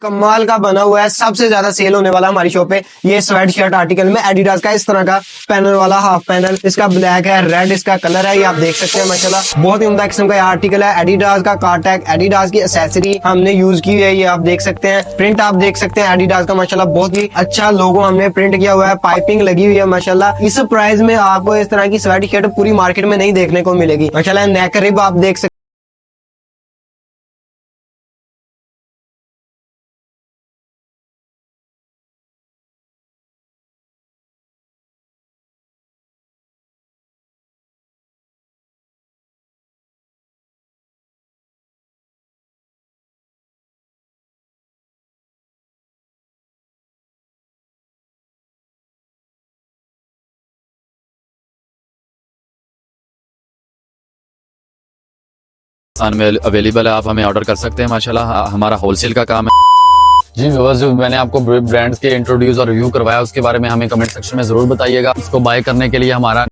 कमाल का बना हुआ है, सबसे ज्यादा सेल होने वाला हमारी शॉप पे ये स्वेट शर्ट आर्टिकल में एडिडास का इस तरह का पैनल वाला हाफ पैनल, इसका ब्लैक है, रेड इसका कलर है, ये आप देख सकते हैं माशाल्लाह बहुत ही उम्दा किस्म का ये आर्टिकल है। एडिडास का कार्टैग, एडिडास की एक्सेसरी हमने यूज की है, ये आप देख सकते हैं। प्रिंट आप देख सकते हैं एडिडास का माशाल्लाह बहुत ही अच्छा लोगो हमने प्रिंट किया हुआ है, पाइपिंग लगी हुई है माशाल्लाह। इस प्राइस में आपको इस तरह की स्वेट शर्ट पूरी मार्केट में नहीं देखने को मिलेगी माशाल्लाह। नेक रिब आप देख सकते पाकिस्तान में अवेलेबल है, आप हमें ऑर्डर कर सकते हैं माशाल्लाह। हमारा होलसेल का काम है। जी व्यूअर्स, जो मैंने आपको ब्रांड्स के इंट्रोड्यूस और रिव्यू करवाया उसके बारे में हमें कमेंट सेक्शन में जरूर बताइएगा। इसको बाय करने के लिए हमारा